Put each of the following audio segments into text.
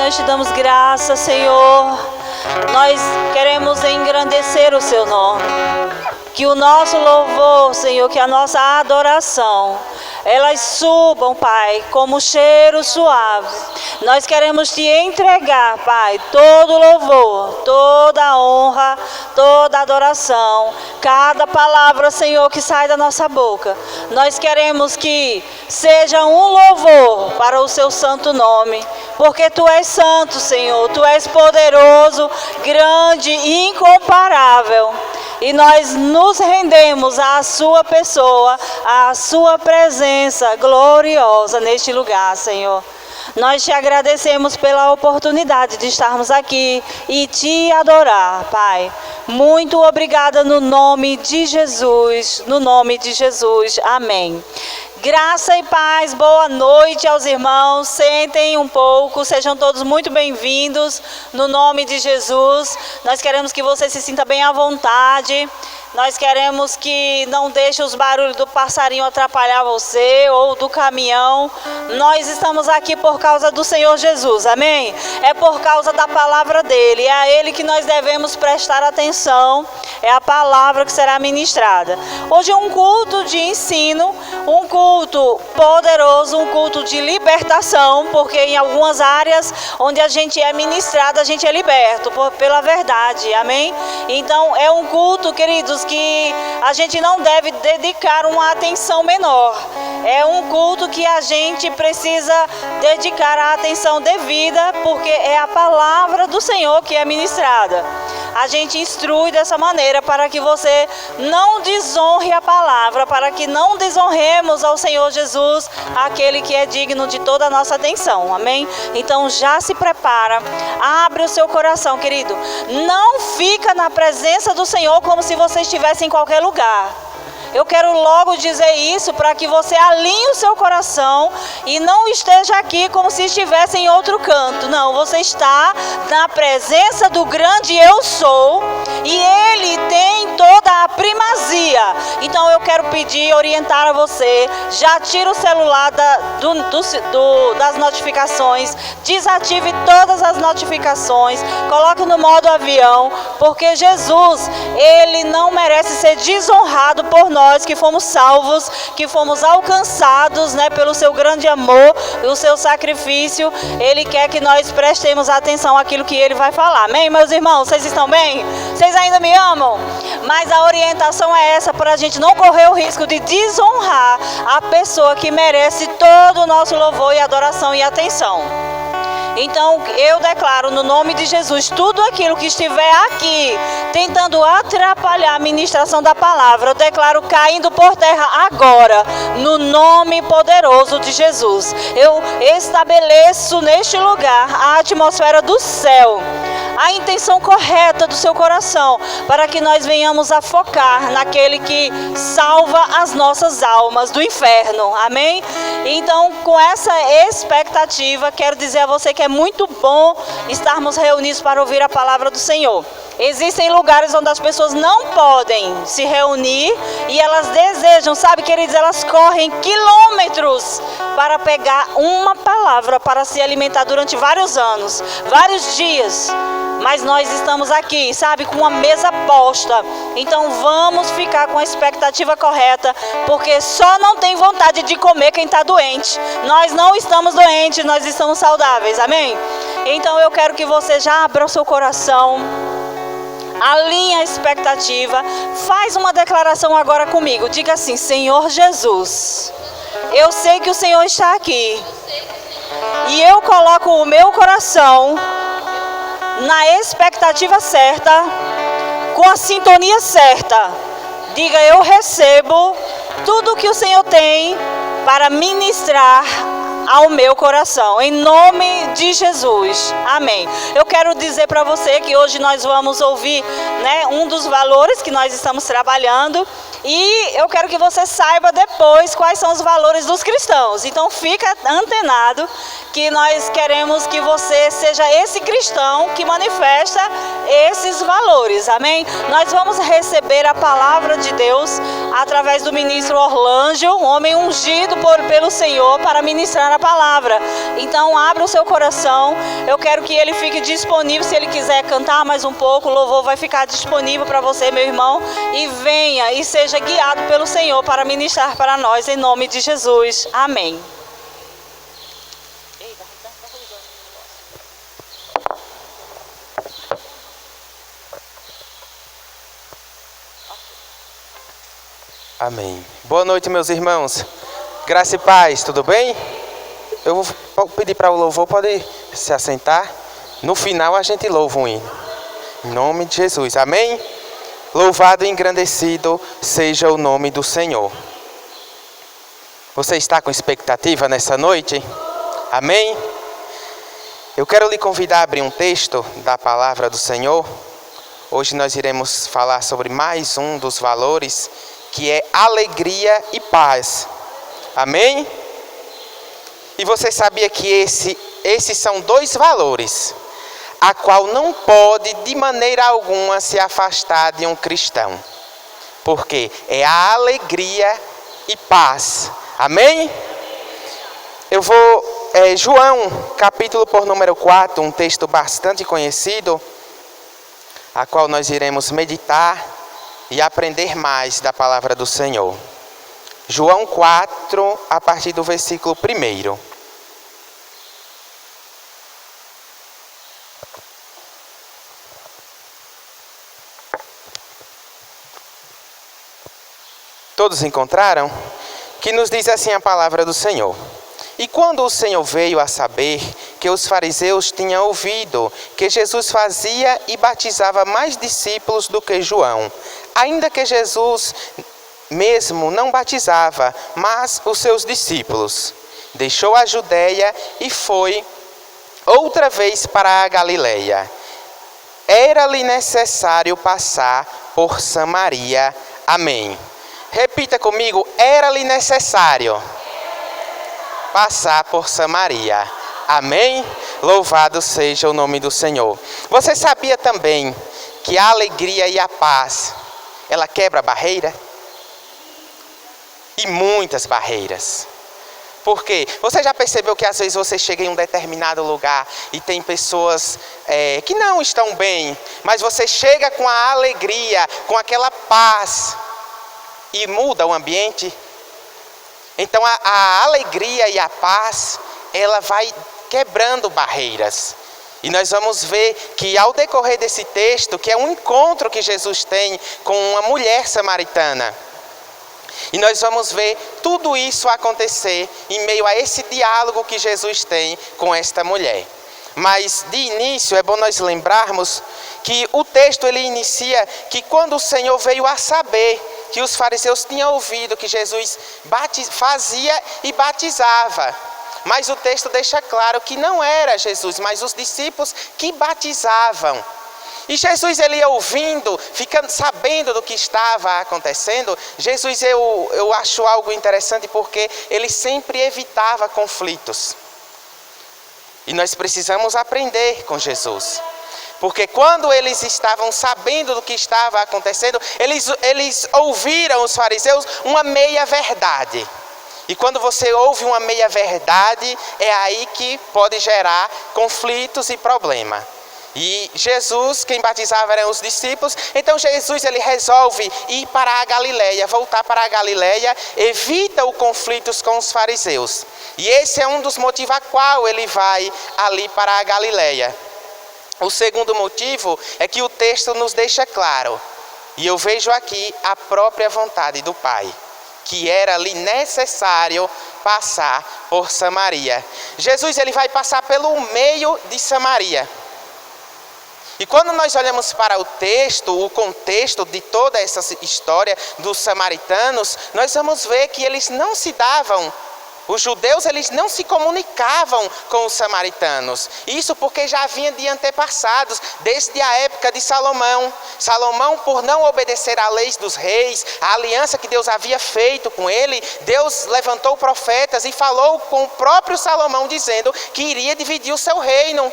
nós te damos graça, Senhor. Nós queremos engrandecer o seu nome. Que o nosso louvor, Senhor, que a nossa adoração, elas subam, Pai, como cheiro suave. Nós queremos te entregar, Pai, todo louvor, toda honra, toda adoração, cada palavra, Senhor, que sai da nossa boca. Nós queremos que seja um louvor para o seu santo nome, porque tu és santo, Senhor, tu és poderoso, grande e incomparável. E nós nos rendemos à sua pessoa, à sua presença gloriosa neste lugar, Senhor. Nós te agradecemos pela oportunidade de estarmos aqui e te adorar, Pai. Muito obrigada no nome de Jesus, no nome de Jesus. Amém. Graça e paz, boa noite aos irmãos, sentem um pouco, sejam todos muito bem-vindos no nome de Jesus. Nós queremos que você se sinta bem à vontade, nós queremos que não deixe os barulhos do passarinho atrapalhar você ou do caminhão. Nós estamos aqui por causa do Senhor Jesus, amém? É por causa da palavra dele, é a ele que nós devemos prestar atenção, é a palavra que será ministrada. Hoje é um culto de ensino, um culto poderoso, um culto de libertação, porque em algumas áreas onde a gente é ministrado, a gente é liberto pela verdade, amém? Então é um culto, queridos, que a gente não deve dedicar uma atenção menor. É um culto que a gente precisa dedicar a atenção devida, porque é a palavra do Senhor que é ministrada. A gente instrui dessa maneira para que você não desonre a palavra, para que não desonremos ao Senhor Jesus, aquele que é digno de toda a nossa atenção, amém? Então já se prepara, abre o seu coração, querido. Não fica na presença do Senhor como se você estivesse em qualquer lugar. Eu quero logo dizer isso para que você alinhe o seu coração e não esteja aqui como se estivesse em outro canto. Não, você está na presença do grande Eu Sou e Ele tem toda a primazia. Então eu quero pedir, orientar a você, já tira o celular das notificações, desative todas as notificações, coloque no modo avião, porque Jesus, Ele não merece ser desonrado por nós que fomos salvos, que fomos alcançados, né, pelo seu grande amor e o seu sacrifício. Ele quer que nós prestemos atenção àquilo que Ele vai falar. Amém, meus irmãos? Vocês estão bem? Vocês ainda me amam? Mas a orientação é essa, para a gente não correr o risco de desonrar a pessoa que merece todo o nosso louvor e adoração e atenção. Então eu declaro no nome de Jesus, tudo aquilo que estiver aqui tentando atrapalhar a ministração da palavra, eu declaro caindo por terra agora, no nome poderoso de Jesus. Eu estabeleço neste lugar a atmosfera do céu, a intenção correta do seu coração, para que nós venhamos a focar naquele que salva as nossas almas do inferno, amém? Então, com essa expectativa, quero dizer a você que é muito bom estarmos reunidos para ouvir a palavra do Senhor. Existem lugares onde as pessoas não podem se reunir e elas desejam, sabe, queridos, elas correm quilômetros para pegar uma palavra para se alimentar durante vários anos, vários dias. Mas nós estamos aqui, sabe, com uma mesa posta. Então vamos ficar com a expectativa correta, porque só não tem vontade de comer quem está doente. Nós não estamos doentes, nós estamos saudáveis, amém? Então eu quero que você já abra o seu coração, alinhe a expectativa, faz uma declaração agora comigo. Diga assim: Senhor Jesus, eu sei que o Senhor está aqui e eu coloco o meu coração na expectativa certa, com a sintonia certa. Diga: eu recebo tudo que o Senhor tem para ministrar ao meu coração, em nome de Jesus, amém. Eu quero dizer para você que hoje nós vamos ouvir, né, um dos valores que nós estamos trabalhando, e eu quero que você saiba depois quais são os valores dos cristãos. Então fica antenado, que nós queremos que você seja esse cristão que manifesta esses valores, amém? Nós vamos receber a palavra de Deus através do ministro Orlândio, um homem ungido pelo Senhor para ministrar a palavra. Então abra o seu coração, eu quero que ele fique disponível, se ele quiser cantar mais um pouco, o louvor vai ficar disponível para você, meu irmão, e venha e seja guiado pelo Senhor para ministrar para nós, em nome de Jesus, amém. Amém. Boa noite, meus irmãos. Graça e paz, tudo bem? Eu vou pedir para o louvor poder se assentar. No final a gente louva um hino. Em nome de Jesus, amém? Louvado e engrandecido seja o nome do Senhor. Você está com expectativa nessa noite? Amém? Eu quero lhe convidar a abrir um texto da palavra do Senhor. Hoje nós iremos falar sobre mais um dos valores, que é alegria e paz. Amém? E você sabia que esses são dois valores, a qual não pode de maneira alguma se afastar de um cristão. Porque é a alegria e paz. Amém? Eu vou, João, capítulo por número 4, um texto bastante conhecido, a qual nós iremos meditar e aprender mais da palavra do Senhor. João 4, a partir do versículo 1. Todos encontraram? Que nos diz assim a palavra do Senhor. E quando o Senhor veio a saber que os fariseus tinham ouvido que Jesus fazia e batizava mais discípulos do que João, ainda que Jesus mesmo não batizava, mas os seus discípulos, deixou a Judeia e foi outra vez para a Galileia. Era-lhe necessário passar por Samaria. Amém. Repita comigo, era-lhe necessário passar por Samaria. Amém? Louvado seja o nome do Senhor. Você sabia também que a alegria e a paz, ela quebra barreira? E muitas barreiras. Por quê? Você já percebeu que às vezes você chega em um determinado lugar e tem pessoas que não estão bem, mas você chega com a alegria, com aquela paz e muda o ambiente? Então a alegria e a paz, ela vai quebrando barreiras. E nós vamos ver que ao decorrer desse texto, que é um encontro que Jesus tem com uma mulher samaritana. E nós vamos ver tudo isso acontecer em meio a esse diálogo que Jesus tem com esta mulher. Mas de início é bom nós lembrarmos que o texto ele inicia que quando o Senhor veio a saber que os fariseus tinham ouvido que Jesus fazia e batizava. Mas o texto deixa claro que não era Jesus, mas os discípulos que batizavam. E Jesus, ele ouvindo, ficando sabendo do que estava acontecendo, Jesus, eu acho algo interessante porque ele sempre evitava conflitos. E nós precisamos aprender com Jesus. Porque quando eles estavam sabendo do que estava acontecendo, eles ouviram os fariseus uma meia-verdade. E quando você ouve uma meia-verdade, é aí que pode gerar conflitos e problema. E Jesus, quem batizava eram os discípulos, então Jesus ele resolve ir para a Galileia, voltar para a Galileia, evita os conflitos com os fariseus. E esse é um dos motivos a qual ele vai ali para a Galileia. O segundo motivo é que o texto nos deixa claro, e eu vejo aqui a própria vontade do Pai, que era ali necessário passar por Samaria. Jesus ele vai passar pelo meio de Samaria. E quando nós olhamos para o texto, o contexto de toda essa história dos samaritanos, nós vamos ver que eles não se davam Os judeus, eles não se comunicavam com os samaritanos. Isso porque já vinha de antepassados, desde a época de Salomão. Salomão, por não obedecer à lei dos reis, a aliança que Deus havia feito com ele, Deus levantou profetas e falou com o próprio Salomão, dizendo que iria dividir o seu reino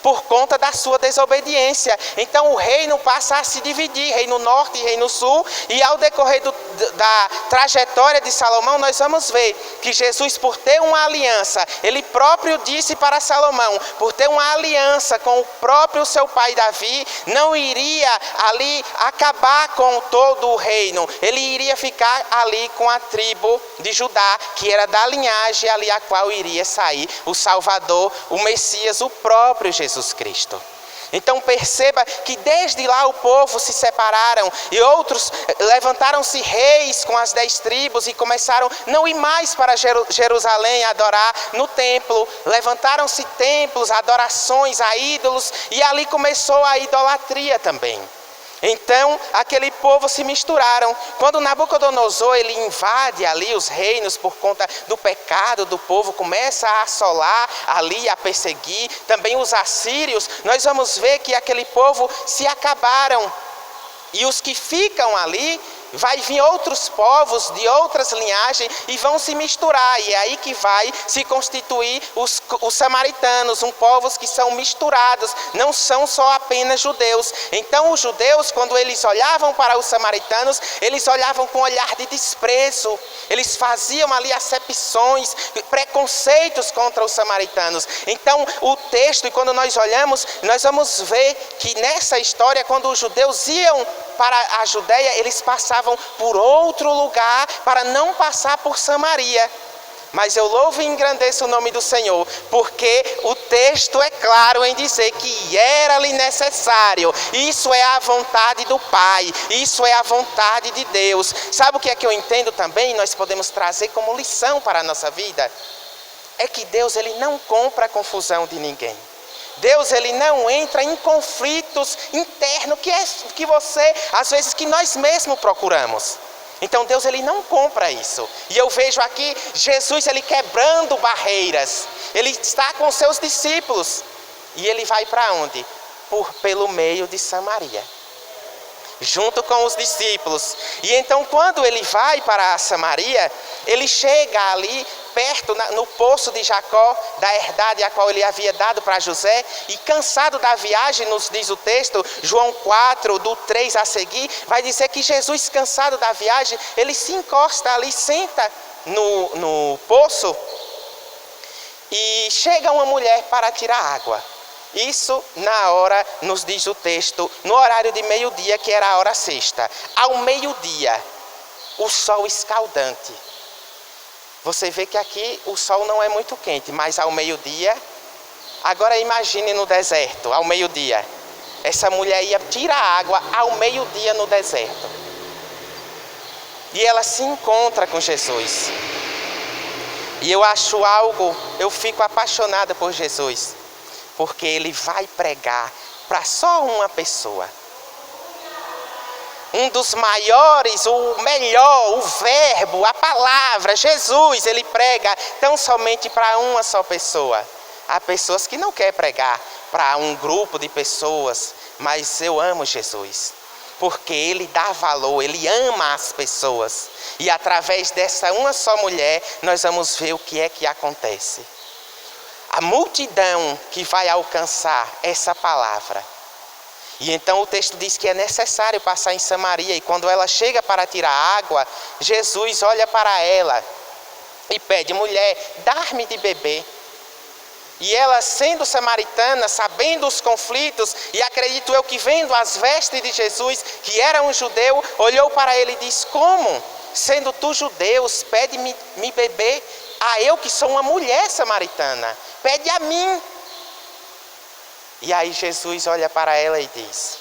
por conta da sua desobediência. Então o reino passa a se dividir, reino norte e reino sul, e ao decorrer da trajetória de Salomão, nós vamos ver que Jesus, por ter uma aliança, ele próprio disse para Salomão, por ter uma aliança com o próprio seu pai Davi, não iria ali acabar com todo o reino, ele iria ficar ali com a tribo de Judá, que era da linhagem ali a qual iria sair o Salvador, o Messias, o próprio Jesus Cristo. Então perceba que desde lá o povo se separaram e outros levantaram-se reis com as 10 tribos e começaram a não ir mais para Jerusalém adorar no templo. Levantaram-se templos, adorações a ídolos e ali começou a idolatria também. Então aquele povo se misturaram. Quando Nabucodonosor ele invade ali os reinos por conta do pecado do povo, começa a assolar ali, a perseguir, também os assírios, nós vamos ver que aquele povo se acabaram. E os que ficam ali, vai vir outros povos de outras linhagens e vão se misturar. E é aí que vai se constituir os samaritanos, povos que são misturados, não são só apenas judeus. Então os judeus, quando eles olhavam para os samaritanos, eles olhavam com um olhar de desprezo. Eles faziam ali acepções, preconceitos contra os samaritanos. Então o texto, e quando nós olhamos, nós vamos ver que nessa história, quando os judeus iam para a Judeia, eles passavam por outro lugar para não passar por Samaria. Mas eu louvo e engrandeço o nome do Senhor, porque o texto é claro em dizer que era-lhe necessário. Isso é a vontade do Pai, isso é a vontade de Deus. Sabe o que é que eu entendo também? Nós podemos trazer como lição para a nossa vida? É que Deus ele não compra a confusão de ninguém. Deus ele não entra em conflitos internos que você, às vezes, que nós mesmos procuramos. Então Deus ele não compra isso. E eu vejo aqui Jesus ele quebrando barreiras. Ele está com seus discípulos. E ele vai para onde? Pelo meio de Samaria. Junto com os discípulos. E então quando ele vai para a Samaria, ele chega ali perto no poço de Jacó, da herdade a qual ele havia dado para José, e cansado da viagem, nos diz o texto, João 4, do 3 a seguir, vai dizer que Jesus, cansado da viagem, ele se encosta ali, senta no poço, e chega uma mulher para tirar água. Isso na hora, nos diz o texto, no horário de meio-dia, que era a hora sexta. Ao meio-dia, o sol escaldante. Você vê que aqui o sol não é muito quente, mas ao meio-dia, agora imagine no deserto, ao meio-dia. Essa mulher ia tirar água ao meio-dia no deserto. E ela se encontra com Jesus. E eu fico apaixonada por Jesus. Porque ele vai pregar para só uma pessoa. Um dos maiores, o melhor, o verbo, a palavra, Jesus, ele prega tão somente para uma só pessoa. Há pessoas que não querem pregar para um grupo de pessoas, mas eu amo Jesus. Porque ele dá valor, ele ama as pessoas. E através dessa uma só mulher, nós vamos ver o que é que acontece. A multidão que vai alcançar essa palavra. E então o texto diz que é necessário passar em Samaria. E quando ela chega para tirar água, Jesus olha para ela e pede: mulher, dá-me de beber. E ela, sendo samaritana, sabendo os conflitos, e acredito eu que vendo as vestes de Jesus, que era um judeu, olhou para ele e disse: como, sendo tu judeus, pede-me beber? A eu que sou uma mulher samaritana, pede a mim. E aí Jesus olha para ela e diz: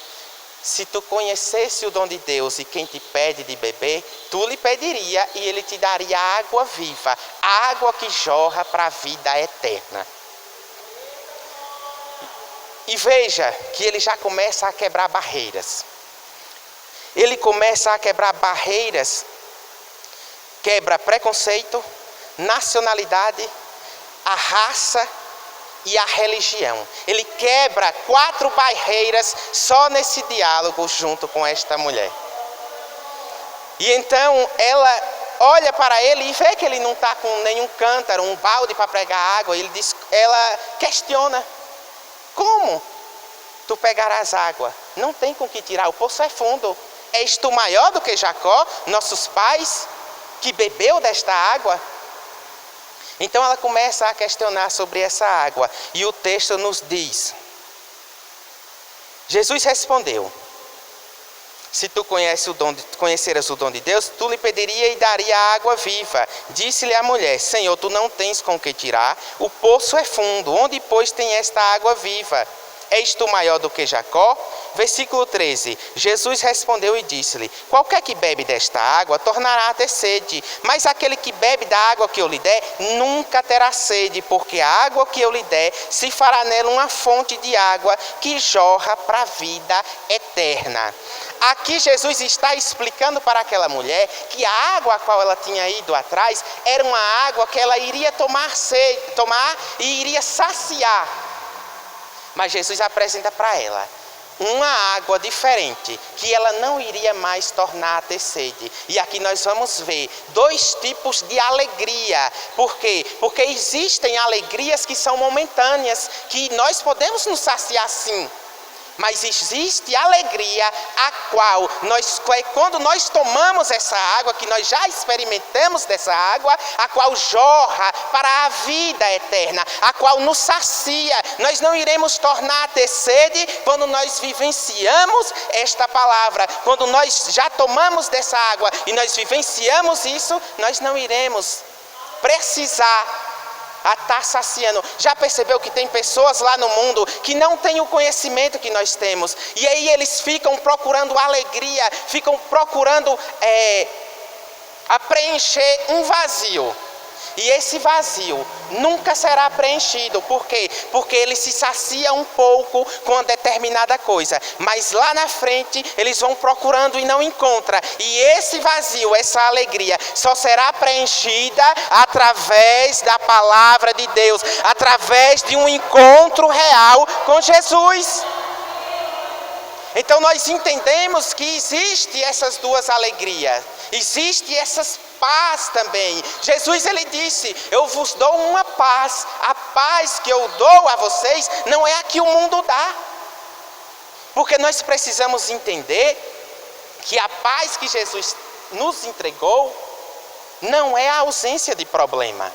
se tu conhecesse o dom de Deus e quem te pede de beber, tu lhe pediria e ele te daria água viva, água que jorra para a vida eterna. E veja que ele já começa a quebrar barreiras. Ele começa a quebrar barreiras, quebra preconceito, nacionalidade, a raça e a religião. Ele quebra 4 barreiras só nesse diálogo junto com esta mulher. E então ela olha para ele e vê que ele não está com nenhum cântaro, um balde para pegar água. Ela questiona: como tu pegarás água? Não tem com que tirar, o poço é fundo. És tu maior do que Jacó, nossos pais, que bebeu desta água? Então ela começa a questionar sobre essa água. E o texto nos diz: Jesus respondeu: se tu conheceras o dom de Deus, tu lhe pediria e daria a água viva. Disse-lhe a mulher: Senhor, tu não tens com que tirar, o poço é fundo, onde pois tem esta água viva? És tu maior do que Jacó? Versículo 13, Jesus respondeu e disse-lhe: qualquer que bebe desta água tornará a ter sede, mas aquele que bebe da água que eu lhe der nunca terá sede, porque a água que eu lhe der se fará nela uma fonte de água que jorra para a vida eterna. Aqui Jesus está explicando para aquela mulher que a água a qual ela tinha ido atrás era uma água que ela iria tomar e iria saciar. Mas Jesus apresenta para ela uma água diferente, que ela não iria mais tornar a ter sede. E aqui nós vamos ver 2 tipos de alegria. Por quê? Porque existem alegrias que são momentâneas, que nós podemos nos saciar sim. Mas existe alegria a qual quando nós tomamos essa água, que nós já experimentamos dessa água, a qual jorra para a vida eterna, a qual nos sacia. Nós não iremos tornar a ter sede quando nós vivenciamos esta palavra. Quando nós já tomamos dessa água e nós vivenciamos isso, nós não iremos precisar a estar saciando. Já percebeu que tem pessoas lá no mundo que não têm o conhecimento que nós temos, e aí eles ficam procurando alegria, ficam procurando a preencher um vazio, e esse vazio nunca será preenchido. Por quê? Porque ele se sacia um pouco com uma determinada coisa, mas lá na frente eles vão procurando e não encontram. E esse vazio, essa alegria, só será preenchida através da palavra de Deus, através de um encontro real com Jesus. Então nós entendemos que existe essas 2 alegrias, existe essas paz também. Jesus ele disse: eu vos dou uma paz, a paz que eu dou a vocês não é a que o mundo dá. Porque nós precisamos entender que a paz que Jesus nos entregou não é a ausência de problema,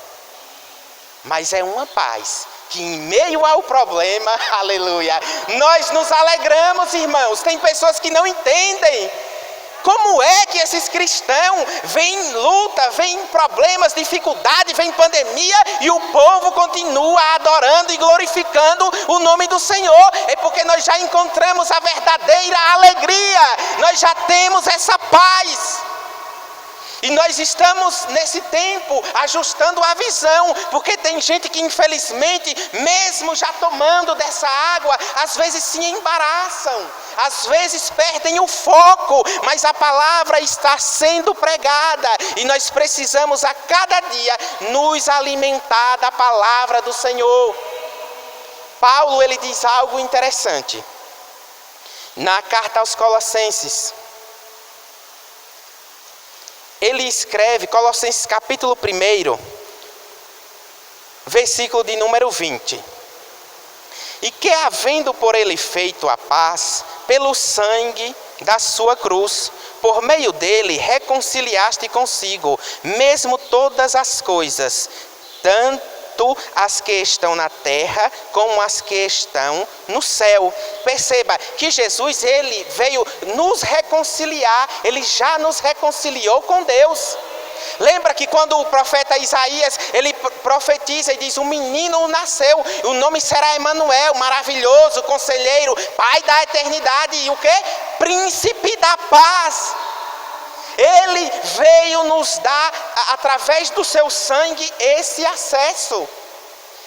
mas é uma paz que em meio ao problema, aleluia, nós nos alegramos, irmãos. Tem pessoas que não entendem como é que esses cristãos veem luta, veem problemas, dificuldade, veem pandemia, e o povo continua adorando e glorificando o nome do Senhor. É porque nós já encontramos a verdadeira alegria, nós já temos essa paz. E nós estamos nesse tempo ajustando a visão, porque tem gente que infelizmente, mesmo já tomando dessa água, às vezes se embaraçam, às vezes perdem o foco, mas a palavra está sendo pregada e nós precisamos a cada dia nos alimentar da palavra do Senhor. Paulo ele diz algo interessante na carta aos Colossenses. Ele escreve, Colossenses capítulo 1, versículo de número 20. E que havendo por ele feito a paz, pelo sangue da sua cruz, por meio dele reconciliaste consigo, mesmo todas as coisas, tanto as que estão na terra como as que estão no céu. Perceba que Jesus ele veio nos reconciliar, ele já nos reconciliou com Deus. Lembra que quando o profeta Isaías, ele profetiza e diz: um menino nasceu, o nome será Emanuel, maravilhoso, conselheiro, pai da eternidade e o quê? Príncipe da paz. Ele veio nos dar, através do seu sangue, esse acesso,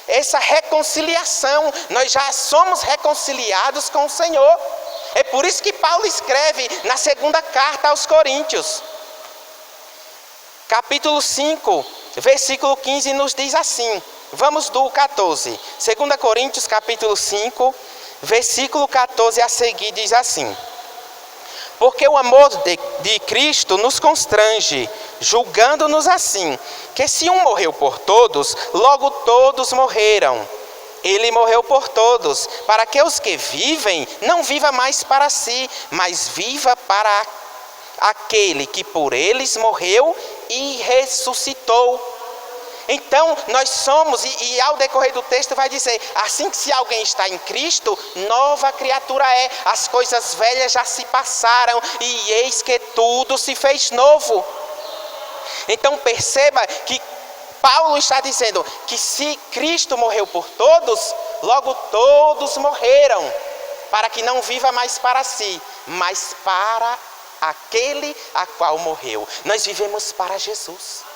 essa reconciliação. Nós já somos reconciliados com o Senhor. É por isso que Paulo escreve na 2ª carta aos Coríntios, capítulo 5, versículo 15 nos diz assim, vamos do 14, 2 Coríntios capítulo 5, versículo 14 a seguir diz assim: porque o amor de Cristo nos constrange, julgando-nos assim, que se um morreu por todos, logo todos morreram. Ele morreu por todos, para que os que vivem não vivam mais para si, mas viva para aquele que por eles morreu e ressuscitou. Então, nós somos, e ao decorrer do texto vai dizer, assim que se alguém está em Cristo, nova criatura é, as coisas velhas já se passaram, e eis que tudo se fez novo. Então perceba que Paulo está dizendo que se Cristo morreu por todos, logo todos morreram, para que não viva mais para si, mas para aquele a qual morreu. Nós vivemos para Jesus.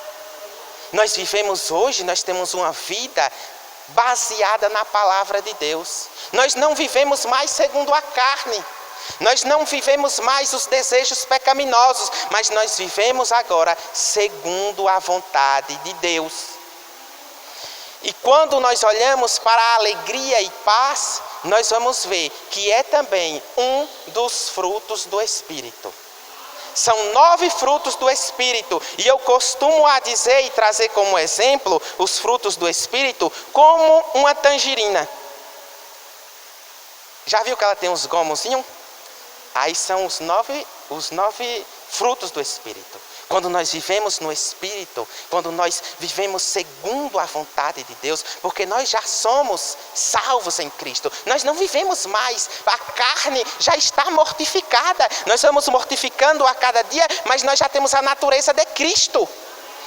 Nós vivemos hoje, nós temos uma vida baseada na palavra de Deus. Nós não vivemos mais segundo a carne. Nós não vivemos mais os desejos pecaminosos, mas nós vivemos agora segundo a vontade de Deus. E quando nós olhamos para a alegria e paz, nós vamos ver que é também um dos frutos do Espírito. São 9 frutos do Espírito, e eu costumo a dizer e trazer como exemplo os frutos do Espírito como uma tangerina. Já viu que ela tem uns gomozinhos? Aí são os nove frutos do Espírito. Quando nós vivemos no Espírito, quando nós vivemos segundo a vontade de Deus, porque nós já somos salvos em Cristo. Nós não vivemos mais, a carne já está mortificada. Nós vamos mortificando a cada dia, mas nós já temos a natureza de Cristo.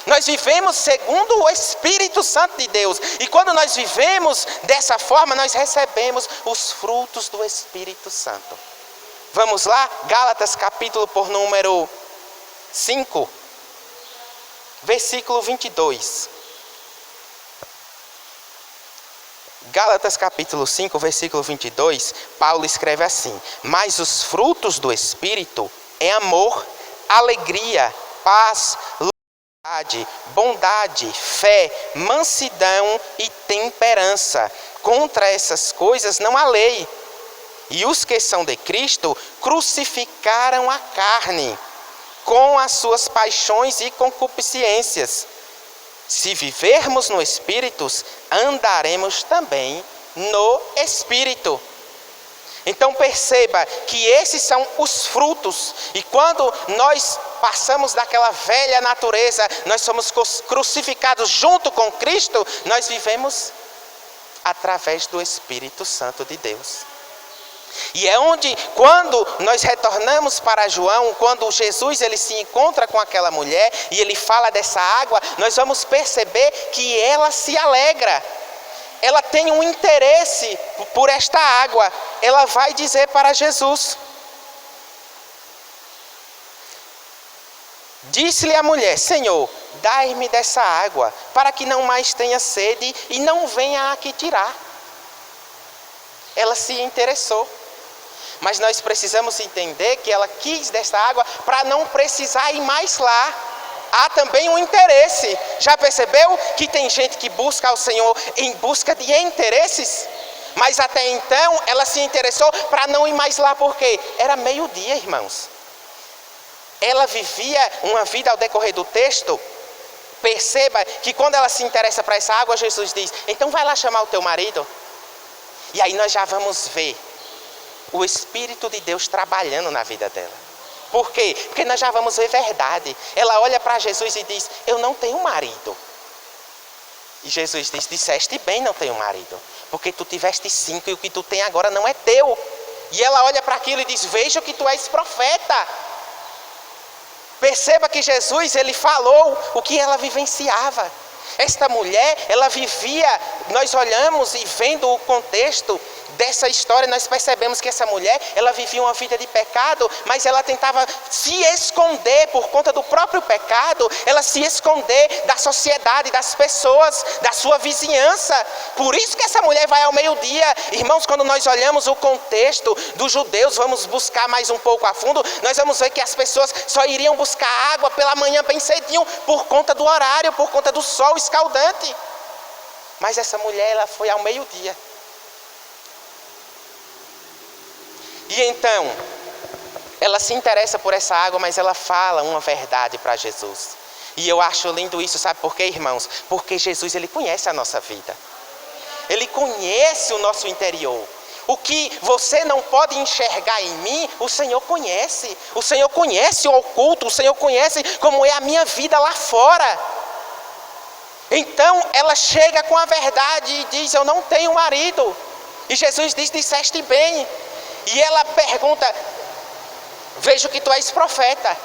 Nós vivemos segundo o Espírito Santo de Deus. E quando nós vivemos dessa forma, nós recebemos os frutos do Espírito Santo. Vamos lá? Gálatas capítulo por número 5, versículo 22. Gálatas capítulo 5, versículo 22, Paulo escreve assim: mas os frutos do Espírito é amor, alegria, paz, bondade, fé, mansidão e temperança. Contra essas coisas não há lei. E os que são de Cristo crucificaram a carne com as suas paixões e concupiscências. Se vivermos no Espírito, andaremos também no Espírito. Então perceba que esses são os frutos. E quando nós passamos daquela velha natureza, nós somos crucificados junto com Cristo, nós vivemos através do Espírito Santo de Deus. E é onde, quando nós retornamos para João, quando Jesus ele se encontra com aquela mulher e ele fala dessa água, nós vamos perceber que ela se alegra. Ela tem um interesse por esta água. Ela vai dizer para Jesus. Disse-lhe a mulher: Senhor, dai-me dessa água, para que não mais tenha sede e não venha aqui tirar. Ela se interessou. Mas nós precisamos entender que ela quis dessa água para não precisar ir mais lá. Há também um interesse. Já percebeu que tem gente que busca ao Senhor em busca de interesses? Mas até então ela se interessou para não ir mais lá, porque era meio-dia, irmãos. Ela vivia uma vida ao decorrer do texto. Perceba que quando ela se interessa para essa água, Jesus diz: então vai lá chamar o teu marido. E aí nós já vamos ver o Espírito de Deus trabalhando na vida dela. Por quê? Porque nós já vamos ver verdade. Ela olha para Jesus e diz: eu não tenho marido. E Jesus diz: disseste bem, não tenho marido, porque tu tiveste 5 e o que tu tem agora não é teu. E ela olha para aquilo e diz: veja que tu és profeta. Perceba que Jesus, ele falou o que ela vivenciava. Esta mulher, ela vivia, nós olhamos e vendo o contexto dessa história, nós percebemos que essa mulher, ela vivia uma vida de pecado, mas ela tentava se esconder por conta do próprio pecado, ela se esconder da sociedade, das pessoas, da sua vizinhança. Por isso que essa mulher vai ao meio-dia. Irmãos, quando nós olhamos o contexto dos judeus, vamos buscar mais um pouco a fundo, nós vamos ver que as pessoas só iriam buscar água pela manhã bem cedinho, por conta do horário, por conta do sol escaldante. Mas essa mulher, ela foi ao meio-dia. E então, ela se interessa por essa água, mas ela fala uma verdade para Jesus. E eu acho lindo isso, sabe por quê, irmãos? Porque Jesus, ele conhece a nossa vida. Ele conhece o nosso interior. O que você não pode enxergar em mim, o Senhor conhece. O Senhor conhece o oculto, o Senhor conhece como é a minha vida lá fora. Então, ela chega com a verdade e diz, eu não tenho marido. E Jesus diz, disseste bem. E ela pergunta, vejo que tu és profeta.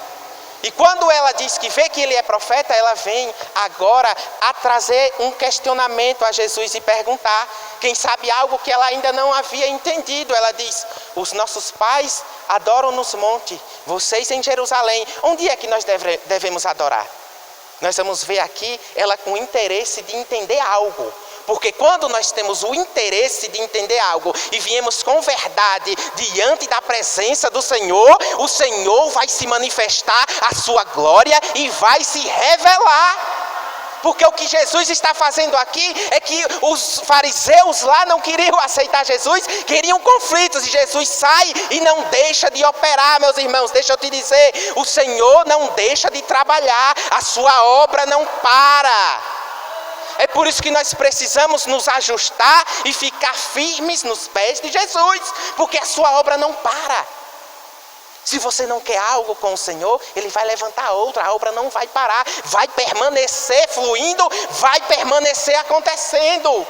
E quando ela diz que vê que ele é profeta, ela vem agora a trazer um questionamento a Jesus e perguntar, quem sabe algo que ela ainda não havia entendido. Ela diz, os nossos pais adoram nos montes, vocês em Jerusalém, onde é que nós devemos adorar? Nós vamos ver aqui ela com interesse de entender algo. Porque quando nós temos o interesse de entender algo e viemos com verdade diante da presença do Senhor, o Senhor vai se manifestar a sua glória e vai se revelar. Porque o que Jesus está fazendo aqui é que os fariseus lá não queriam aceitar Jesus, queriam conflitos. E Jesus sai e não deixa de operar, meus irmãos. Deixa eu te dizer, o Senhor não deixa de trabalhar, a sua obra não para. É por isso que nós precisamos nos ajustar e ficar firmes nos pés de Jesus, porque a sua obra não para. Se você não quer algo com o Senhor, Ele vai levantar outra, a obra não vai parar, vai permanecer fluindo, vai permanecer acontecendo.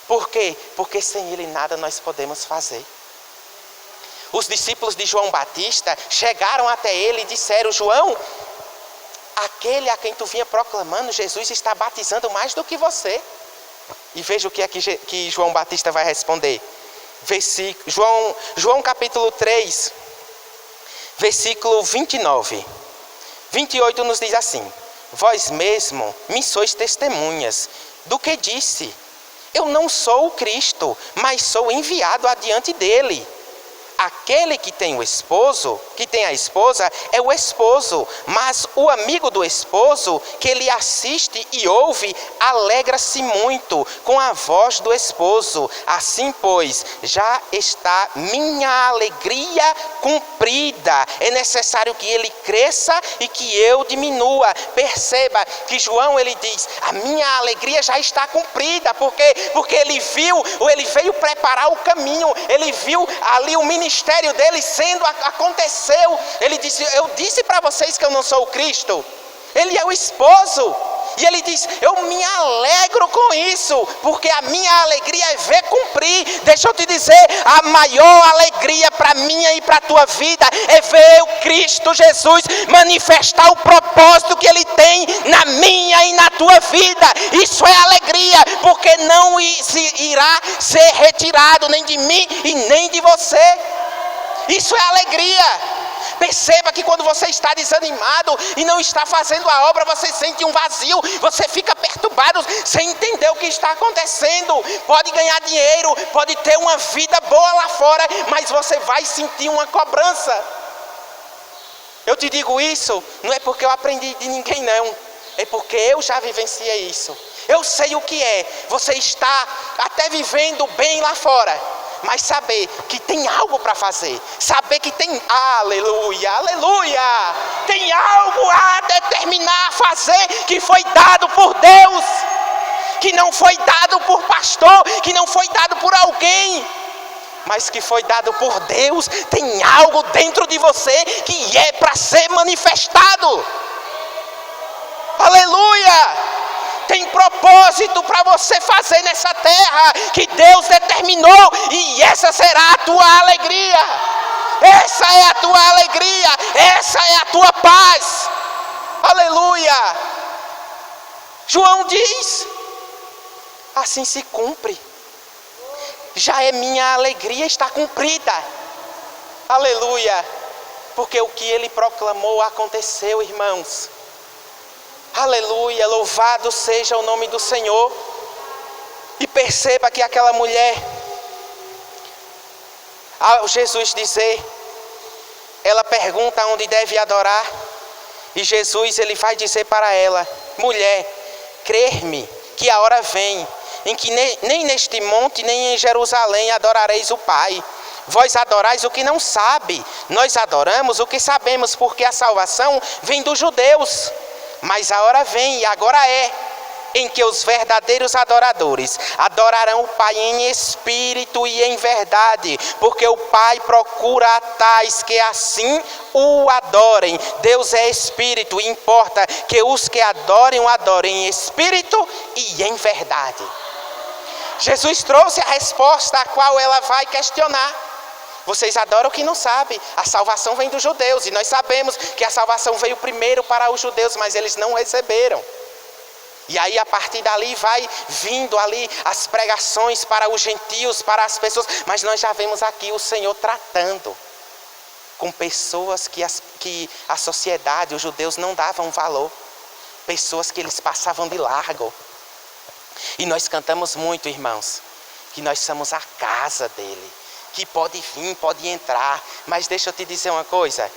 Por quê? Porque sem Ele nada nós podemos fazer. Os discípulos de João Batista chegaram até ele e disseram, João, aquele a quem tu vinha proclamando, Jesus está batizando mais do que você. E veja o que é que João Batista vai responder. João capítulo 3, versículo 29. 28 nos diz assim, vós mesmo me sois testemunhas do que disse. Eu não sou o Cristo, mas sou enviado adiante dele. Aquele que tem a esposa, é o esposo, mas o amigo do esposo, que ele assiste e ouve, alegra-se muito com a voz do esposo. Assim, pois, já está minha alegria cumprida. É necessário que ele cresça e que eu diminua. Perceba que João, ele diz, a minha alegria já está cumprida. Por quê? Porque ele veio preparar o caminho, ele viu ali o ministério dele aconteceu. Ele disse, eu disse para vocês que eu não sou o Cristo. Ele é o esposo. E ele diz, eu me alegro com isso, porque a minha alegria é ver cumprir. Deixa eu te dizer, a maior alegria para minha e para a tua vida é ver o Cristo Jesus manifestar o propósito que Ele tem na minha e na tua vida. Isso é alegria, porque não se irá ser retirado nem de mim e nem de você. Isso é alegria. Perceba que quando você está desanimado e não está fazendo a obra, você sente um vazio, você fica perturbado sem entender o que está acontecendo. Pode ganhar dinheiro, pode ter uma vida boa lá fora, mas você vai sentir uma cobrança. Eu te digo isso, não é porque eu aprendi de ninguém não, é porque eu já vivenciei isso. Eu sei o que é, você está até vivendo bem lá fora, mas saber que tem algo para fazer, saber que tem, aleluia, aleluia, tem algo a determinar, a fazer, que foi dado por Deus, que não foi dado por pastor, que não foi dado por alguém, mas que foi dado por Deus. Tem algo dentro de você que é para ser manifestado, aleluia. Tem propósito para você fazer nessa terra que Deus determinou, e essa será a tua alegria. Essa é a tua alegria, essa é a tua paz. Aleluia. João diz, assim se cumpre. Já é minha alegria está cumprida. Aleluia. Porque o que ele proclamou aconteceu, irmãos. Aleluia, louvado seja o nome do Senhor. E perceba que aquela mulher, ao Jesus dizer, ela pergunta onde deve adorar. E Jesus, ele vai dizer para ela, mulher, crer-me que a hora vem, em que nem neste monte, nem em Jerusalém adorareis o Pai. Vós adorais o que não sabe, nós adoramos o que sabemos, porque a salvação vem dos judeus. Mas a hora vem, e agora é, em que os verdadeiros adoradores adorarão o Pai em espírito e em verdade, porque o Pai procura a tais que assim o adorem. Deus é espírito, e importa que os que adorem o adorem em espírito e em verdade. Jesus trouxe a resposta a qual ela vai questionar. Vocês adoram o que não sabem. A salvação vem dos judeus. E nós sabemos que a salvação veio primeiro para os judeus, mas eles não receberam. E aí a partir dali vai vindo ali as pregações para os gentios, para as pessoas. Mas nós já vemos aqui o Senhor tratando com pessoas que a sociedade, os judeus não davam valor. Pessoas que eles passavam de largo. E nós cantamos muito, irmãos, que nós somos a casa dele. Que pode vir, pode entrar, mas deixa eu te dizer uma coisa,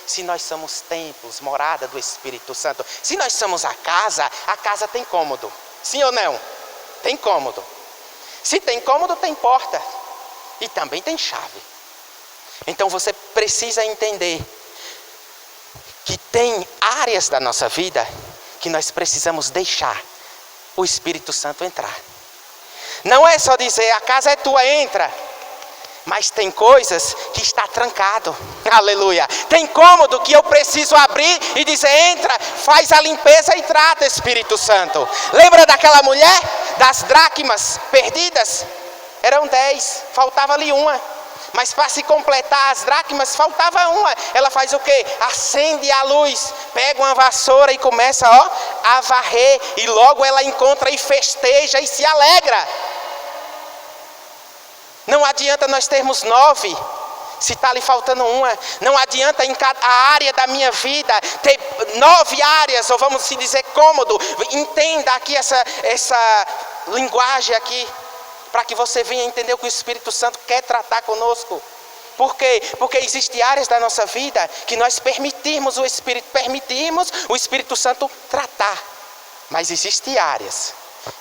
se nós somos templos, morada do Espírito Santo, se nós somos a casa tem cômodo, sim ou não? Tem cômodo. Se tem cômodo, tem porta, e também tem chave. Então você precisa entender que tem áreas da nossa vida que nós precisamos deixar o Espírito Santo entrar. Não é só dizer, a casa é tua, entra. Mas tem coisas que está trancado, aleluia. Tem cômodo que eu preciso abrir e dizer, entra, faz a limpeza e trata, Espírito Santo. Lembra daquela mulher, das dracmas perdidas? Eram 10, faltava ali uma. Mas para se completar as dracmas, faltava uma. Ela faz o quê? Acende a luz, pega uma vassoura e começa a varrer. E logo ela encontra e festeja e se alegra. Não adianta nós termos 9, se está lhe faltando uma. Não adianta em cada área da minha vida ter 9 áreas, ou vamos se dizer cômodo. Entenda aqui essa linguagem aqui, para que você venha entender o que o Espírito Santo quer tratar conosco. Por quê? Porque existem áreas da nossa vida que nós permitimos o Espírito Santo tratar. Mas existem áreas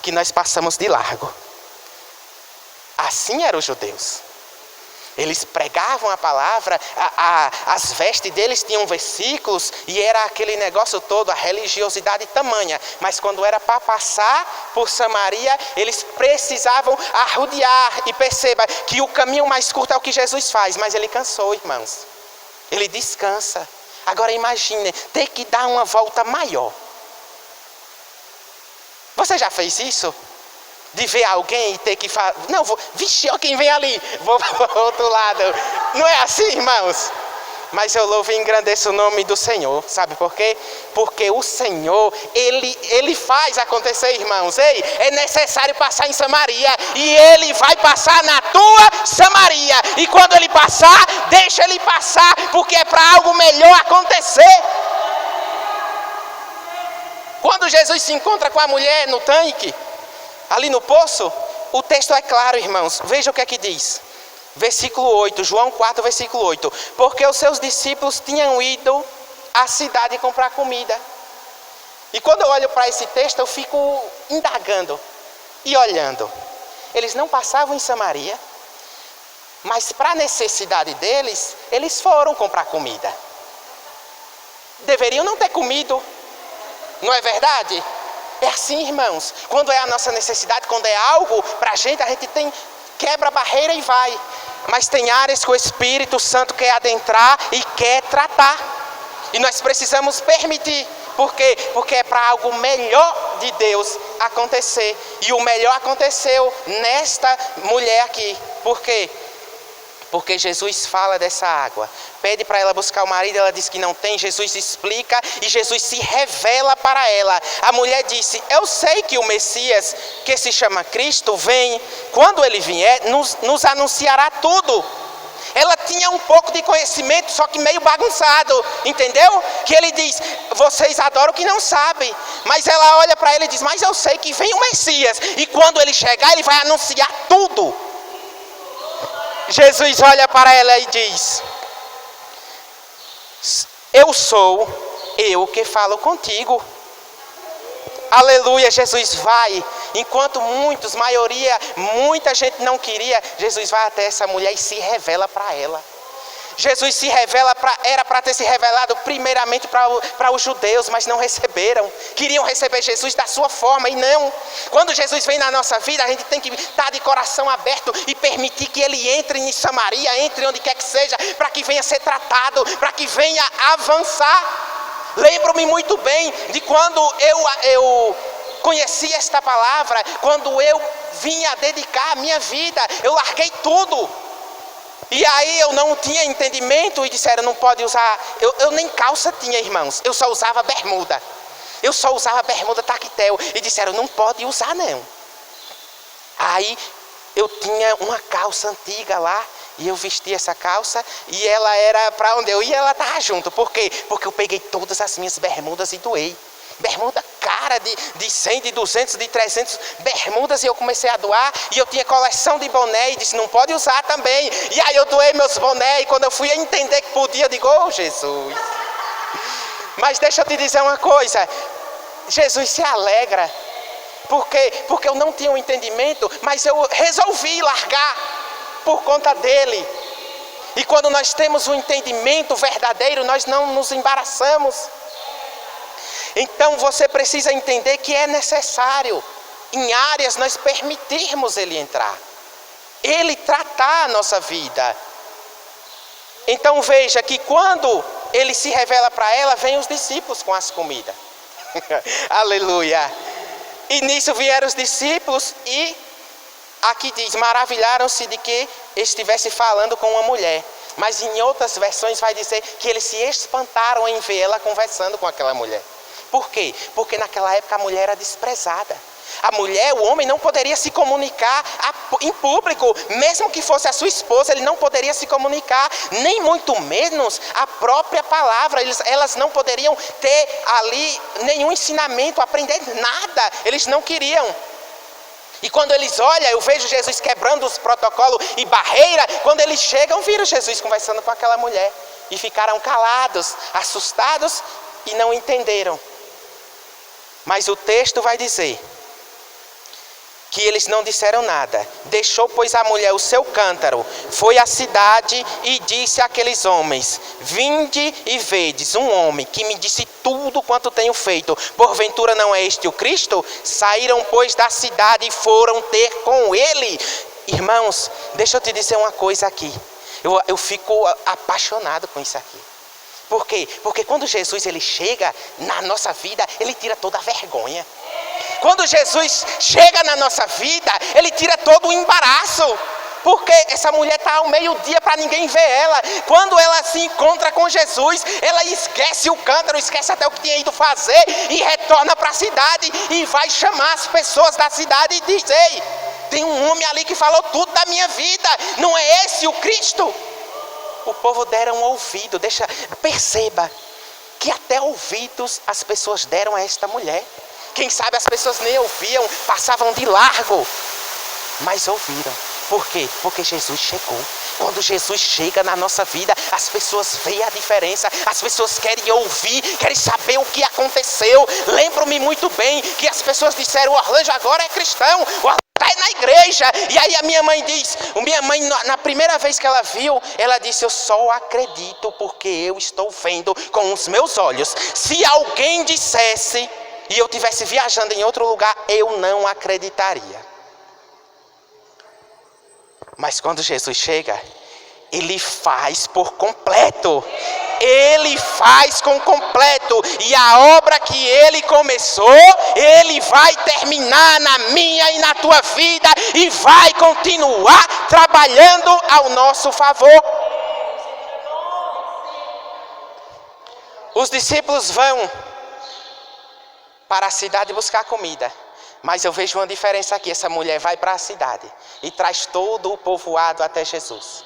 que nós passamos de largo. Assim eram os judeus. Eles pregavam a palavra, as vestes deles tinham versículos, e era aquele negócio todo, a religiosidade tamanha. Mas quando era para passar por Samaria, eles precisavam arrodear. E perceba que o caminho mais curto é o que Jesus faz, mas ele cansou, irmãos. Ele descansa. Agora imagine, ter que dar uma volta maior. Você já fez isso? De ver alguém e ter que falar, não, vixe, ó quem vem ali, vou para o outro lado. Não é assim, irmãos? Mas eu louvo e engrandeço o nome do Senhor. Sabe por quê? Porque o Senhor, Ele faz acontecer, irmãos. Ei, é necessário passar em Samaria, e Ele vai passar na tua Samaria. E quando Ele passar, deixa Ele passar, porque é para algo melhor acontecer. Quando Jesus se encontra com a mulher no tanque, ali no poço, o texto é claro, irmãos. Veja o que é que diz. Versículo 8, João 4, versículo 8. Porque os seus discípulos tinham ido à cidade comprar comida. E quando eu olho para esse texto, eu fico indagando e olhando. Eles não passavam em Samaria, mas para a necessidade deles, eles foram comprar comida. Deveriam não ter comido, não é verdade? É assim, irmãos, quando é a nossa necessidade, quando é algo para a gente quebra a barreira e vai. Mas tem áreas que o Espírito Santo quer adentrar e quer tratar. E nós precisamos permitir. Por quê? Porque é para algo melhor de Deus acontecer. E o melhor aconteceu nesta mulher aqui. Por quê? Porque Jesus fala dessa água. Pede para ela buscar o marido, ela diz que não tem. Jesus explica e Jesus se revela para ela. A mulher disse: eu sei que o Messias, que se chama Cristo, vem. Quando ele vier, nos anunciará tudo. Ela tinha um pouco de conhecimento, só que meio bagunçado, entendeu? Que ele diz: vocês adoram o que não sabem. Mas ela olha para ele e diz: mas eu sei que vem o Messias. E quando ele chegar, ele vai anunciar tudo. Jesus olha para ela e diz: eu sou eu que falo contigo. Aleluia, Jesus vai. Enquanto muita gente não queria, Jesus vai até essa mulher e se revela para ela. Jesus se revela, era para ter se revelado primeiramente para os judeus, mas não receberam. Queriam receber Jesus da sua forma e não. Quando Jesus vem na nossa vida, a gente tem que estar de coração aberto e permitir que Ele entre em Samaria, entre onde quer que seja, para que venha ser tratado, para que venha avançar. Lembro-me muito bem de quando eu conheci esta palavra, quando eu vinha dedicar a minha vida, eu larguei tudo. E aí eu não tinha entendimento e disseram: não pode usar. Eu nem calça tinha, irmãos, eu só usava bermuda. Eu só usava bermuda tactel. E disseram: não pode usar não. Aí eu tinha uma calça antiga lá. E eu vesti essa calça e ela era para onde eu ia, ela estava junto. Por quê? Porque eu peguei todas as minhas bermudas e doei. Bermuda cara de 100, de 200, de 300 bermudas, e eu comecei a doar. E eu tinha coleção de boné e disse: não pode usar também. E aí eu doei meus bonés e quando eu fui entender que podia, eu digo: oh Jesus. Mas deixa eu te dizer uma coisa, Jesus se alegra. Por quê? Porque eu não tinha um entendimento, mas eu resolvi largar por conta dele. E quando nós temos um entendimento verdadeiro, nós não nos embaraçamos. Então você precisa entender que é necessário, em áreas, nós permitirmos ele entrar, ele tratar a nossa vida. Então veja que quando ele se revela para ela, vem os discípulos com as comidas. Aleluia. E nisso vieram os discípulos e aqui diz: maravilharam-se de que estivesse falando com uma mulher. Mas em outras versões vai dizer que eles se espantaram em ver ela conversando com aquela mulher. Por quê? Porque naquela época a mulher era desprezada. A mulher, o homem não poderia se comunicar em público. Mesmo que fosse a sua esposa, ele não poderia se comunicar. Nem muito menos a própria palavra. Elas não poderiam ter ali nenhum ensinamento, aprender nada. Eles não queriam. E quando eles olham, eu vejo Jesus quebrando os protocolos e barreira. Quando eles chegam, viram Jesus conversando com aquela mulher. E ficaram calados, assustados e não entenderam. Mas o texto vai dizer que eles não disseram nada. Deixou, pois, a mulher o seu cântaro, foi à cidade e disse àqueles homens: vinde e vedes um homem que me disse tudo quanto tenho feito. Porventura não é este o Cristo? Saíram, pois, da cidade e foram ter com ele. Irmãos, deixa eu te dizer uma coisa aqui. Eu fico apaixonado com isso aqui. Por quê? Porque quando Jesus ele chega na nossa vida, ele tira toda a vergonha. Quando Jesus chega na nossa vida, ele tira todo o embaraço. Porque essa mulher está ao meio-dia para ninguém ver ela. Quando ela se encontra com Jesus, ela esquece o cântaro, esquece até o que tinha ido fazer e retorna para a cidade e vai chamar as pessoas da cidade e diz: ei, tem um homem ali que falou tudo da minha vida, não é esse o Cristo? O povo deram ouvido. Perceba que até ouvidos as pessoas deram a esta mulher. Quem sabe as pessoas nem ouviam, passavam de largo, mas ouviram. Por quê? Porque Jesus chegou. Quando Jesus chega na nossa vida, as pessoas veem a diferença, as pessoas querem ouvir, querem saber o que aconteceu. Lembro-me muito bem que as pessoas disseram: o Orlando agora é cristão, o Orlando está na igreja. E aí a minha mãe diz, na primeira vez que ela viu, ela disse: eu só acredito porque eu estou vendo com os meus olhos. Se alguém dissesse e eu estivesse viajando em outro lugar, eu não acreditaria. Mas quando Jesus chega, Ele faz por completo. Ele faz com completo. E a obra que Ele começou, Ele vai terminar na minha e na tua vida. E vai continuar trabalhando ao nosso favor. Os discípulos vão para a cidade buscar comida. Mas eu vejo uma diferença aqui. Essa mulher vai para a cidade e traz todo o povoado até Jesus.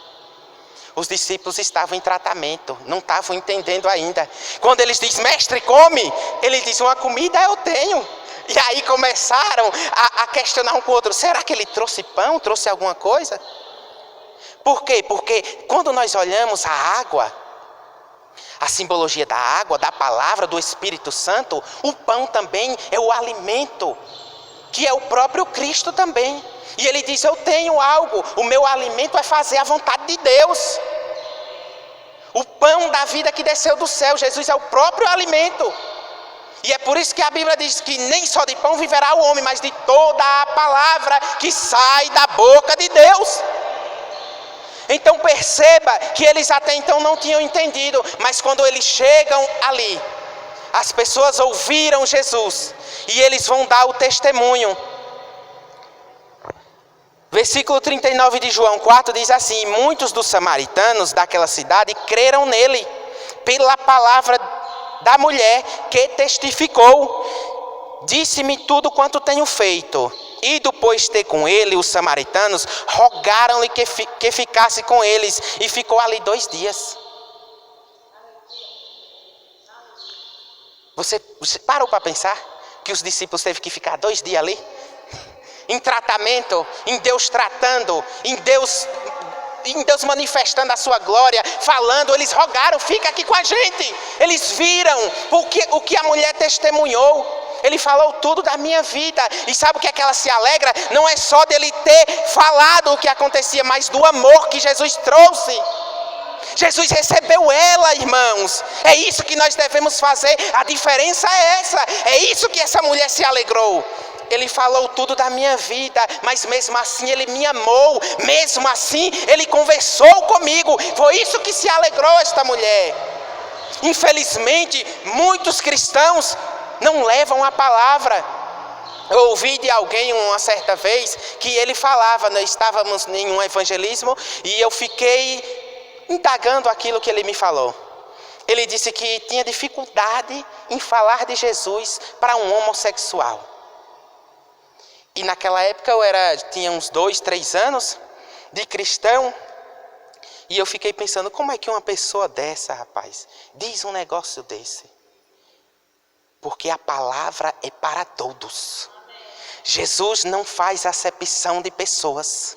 Os discípulos estavam em tratamento, não estavam entendendo ainda. Quando eles dizem, mestre, come, ele diz, uma comida eu tenho. E aí começaram a questionar um com o outro, será que ele trouxe pão, trouxe alguma coisa? Por quê? Porque quando nós olhamos a água, a simbologia da água, da palavra, do Espírito Santo, o pão também é o alimento, que é o próprio Cristo também. E ele diz, eu tenho algo, o meu alimento é fazer a vontade de Deus. O pão da vida que desceu do céu, Jesus é o próprio alimento. E é por isso que a Bíblia diz que nem só de pão viverá o homem, mas de toda a palavra que sai da boca de Deus. Então perceba que eles até então não tinham entendido, mas quando eles chegam ali, as pessoas ouviram Jesus e eles vão dar o testemunho. Versículo 39 de João 4 diz assim, muitos dos samaritanos daquela cidade creram nele, pela palavra da mulher que testificou, disse-me tudo quanto tenho feito. E depois de ter com ele, os samaritanos rogaram-lhe que ficasse com eles, e ficou ali 2 dias. Você parou para pensar que os discípulos teve que ficar 2 dias ali? Em tratamento, em Deus tratando, em Deus manifestando a sua glória, falando, eles rogaram, fica aqui com a gente. Eles viram o que a mulher testemunhou. Ele falou tudo da minha vida. E sabe o que é que ela se alegra? Não é só dele ter falado o que acontecia, mas do amor que Jesus trouxe. Jesus recebeu ela, irmãos. É isso que nós devemos fazer. A diferença é essa. É isso que essa mulher se alegrou. Ele falou tudo da minha vida, mas mesmo assim ele me amou. Mesmo assim ele conversou comigo. Foi isso que se alegrou esta mulher. Infelizmente, muitos cristãos não levam a palavra. Eu ouvi de alguém uma certa vez que ele falava, nós estávamos em um evangelismo e eu fiquei indagando aquilo que ele me falou. Ele disse que tinha dificuldade em falar de Jesus para um homossexual. E naquela época eu tinha uns 2, 3 anos de cristão. E eu fiquei pensando, como é que uma pessoa dessa, rapaz, diz um negócio desse? Porque a palavra é para todos. Jesus não faz acepção de pessoas.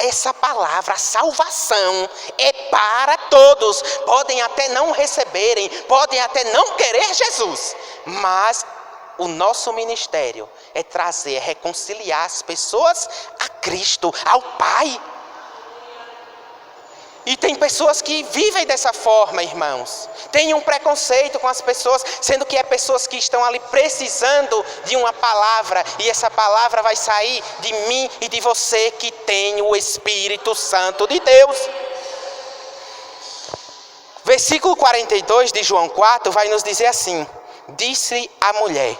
Essa palavra, a salvação, é para todos. Podem até não receberem, podem até não querer Jesus, mas o nosso ministério é trazer, reconciliar as pessoas a Cristo, ao Pai. E tem pessoas que vivem dessa forma, irmãos. Tem um preconceito com as pessoas, sendo que é pessoas que estão ali precisando de uma palavra. E essa palavra vai sair de mim e de você que tem o Espírito Santo de Deus. Versículo 42 de João 4 vai nos dizer assim. Disse a mulher.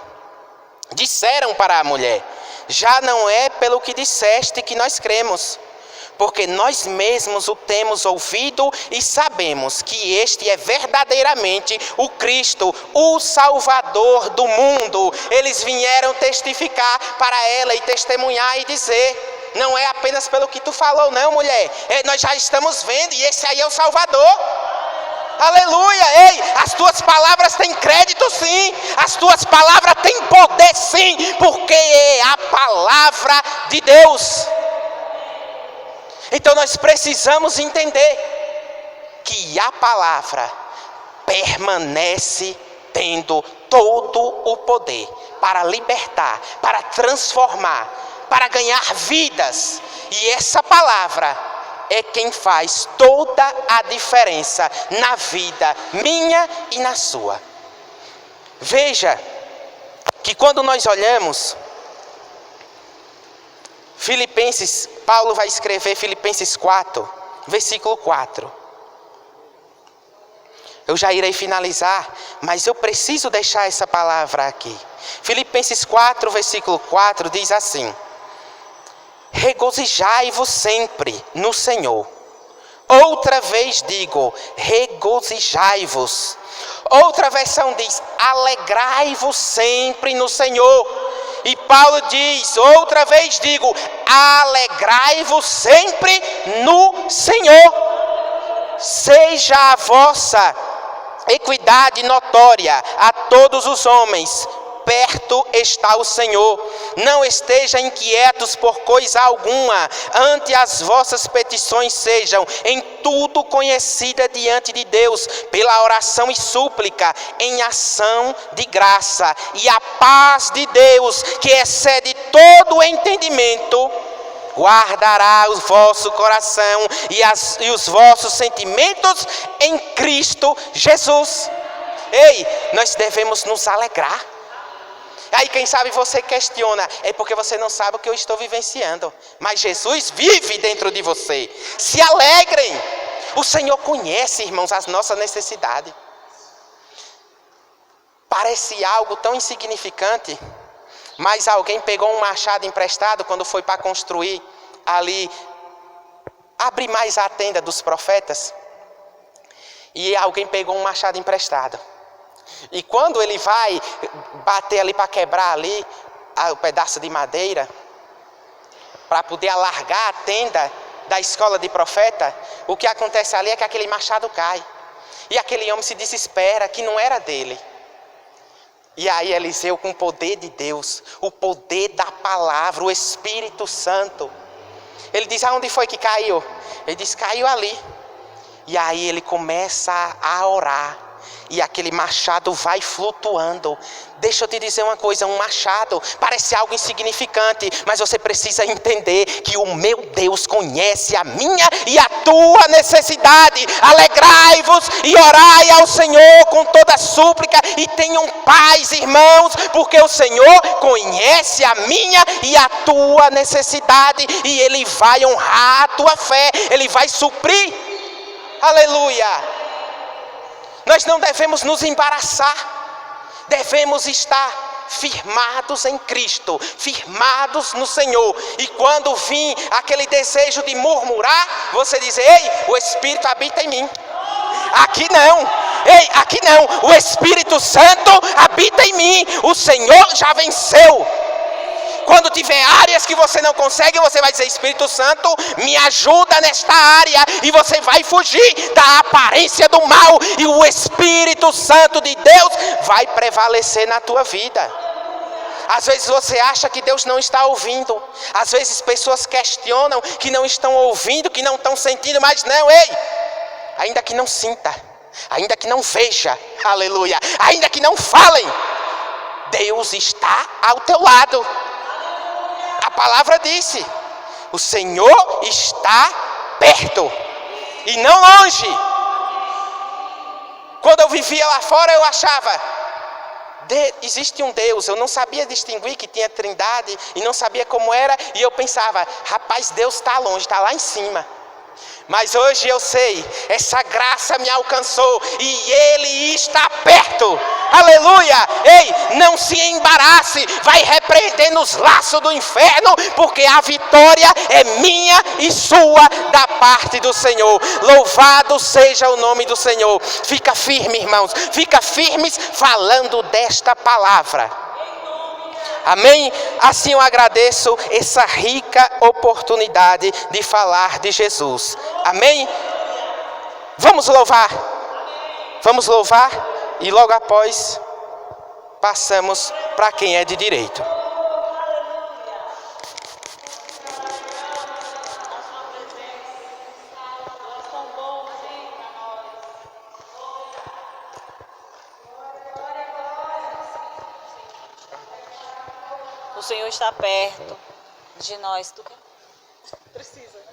Disseram para a mulher. Já não é pelo que disseste que nós cremos. Porque nós mesmos o temos ouvido e sabemos que este é verdadeiramente o Cristo, o Salvador do mundo. Eles vieram testificar para ela e testemunhar e dizer, não é apenas pelo que tu falou não, mulher, nós já estamos vendo e esse aí é o Salvador. Aleluia, ei, as tuas palavras têm crédito sim, as tuas palavras têm poder sim, porque é a palavra de Deus. Então nós precisamos entender que a palavra permanece tendo todo o poder para libertar, para transformar, para ganhar vidas. E essa palavra é quem faz toda a diferença na vida minha e na sua. Veja que quando nós olhamos Paulo vai escrever Filipenses 4, versículo 4. Eu já irei finalizar, mas eu preciso deixar essa palavra aqui. Filipenses 4, versículo 4 diz assim: regozijai-vos sempre no Senhor. Outra vez digo, regozijai-vos. Outra versão diz, alegrai-vos sempre no Senhor. E Paulo diz, outra vez digo, alegrai-vos sempre no Senhor. Seja a vossa equidade notória a todos os homens. Perto está o Senhor. Não estejam inquietos por coisa alguma. Ante as vossas petições sejam em tudo conhecida diante de Deus, pela oração e súplica, em ação de graça. E a paz de Deus, que excede todo o entendimento, guardará o vosso coração e os vossos sentimentos em Cristo Jesus. Ei, nós devemos nos alegrar. Aí quem sabe você questiona, é porque você não sabe o que eu estou vivenciando. Mas Jesus vive dentro de você. Se alegrem. O Senhor conhece, irmãos, as nossas necessidades. Parece algo tão insignificante, mas alguém pegou um machado emprestado quando foi para construir ali, abrir mais a tenda dos profetas. E alguém pegou um machado emprestado. E quando ele vai bater ali para quebrar ali o pedaço de madeira, para poder alargar a tenda da escola de profeta, o que acontece ali é que aquele machado cai. E aquele homem se desespera, que não era dele. E aí Eliseu, com o poder de Deus, o poder da palavra, o Espírito Santo, ele diz, aonde foi que caiu? Ele diz, caiu ali. E aí ele começa a orar. E aquele machado vai flutuando. Deixa eu te dizer uma coisa, um machado parece algo insignificante, mas você precisa entender que o meu Deus conhece a minha e a tua necessidade. Alegrai-vos e orai ao Senhor com toda súplica e tenham paz, irmãos, porque o Senhor conhece a minha e a tua necessidade e Ele vai honrar a tua fé, Ele vai suprir. Aleluia! Nós não devemos nos embaraçar, devemos estar firmados em Cristo, firmados no Senhor. E quando vir aquele desejo de murmurar, você diz, ei, o Espírito habita em mim. Aqui não, ei, aqui não, o Espírito Santo habita em mim, o Senhor já venceu. Quando tiver áreas que você não consegue, você vai dizer, Espírito Santo, me ajuda nesta área. E você vai fugir da aparência do mal. E o Espírito Santo de Deus vai prevalecer na tua vida. Às vezes você acha que Deus não está ouvindo. Às vezes pessoas questionam que não estão ouvindo, que não estão sentindo. Mas não, ei, ainda que não sinta, ainda que não veja, aleluia, ainda que não falem, Deus está ao teu lado. A palavra disse, o Senhor está perto e não longe. Quando eu vivia lá fora, eu achava, existe um Deus. Eu não sabia distinguir que tinha trindade e não sabia como era. E eu pensava, rapaz, Deus está longe, está lá em cima. Mas hoje eu sei, essa graça me alcançou e Ele está perto. Aleluia! Ei, não se embarace, vai repreender nos laços do inferno, porque a vitória é minha e sua da parte do Senhor. Louvado seja o nome do Senhor. Fica firme, irmãos, fica firmes falando desta palavra. Amém? Assim eu agradeço essa rica oportunidade de falar de Jesus. Amém? Vamos louvar. Vamos louvar e logo após passamos para quem é de direito. O Senhor está perto de nós. Tu quer? Precisa, né?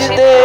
de Deus.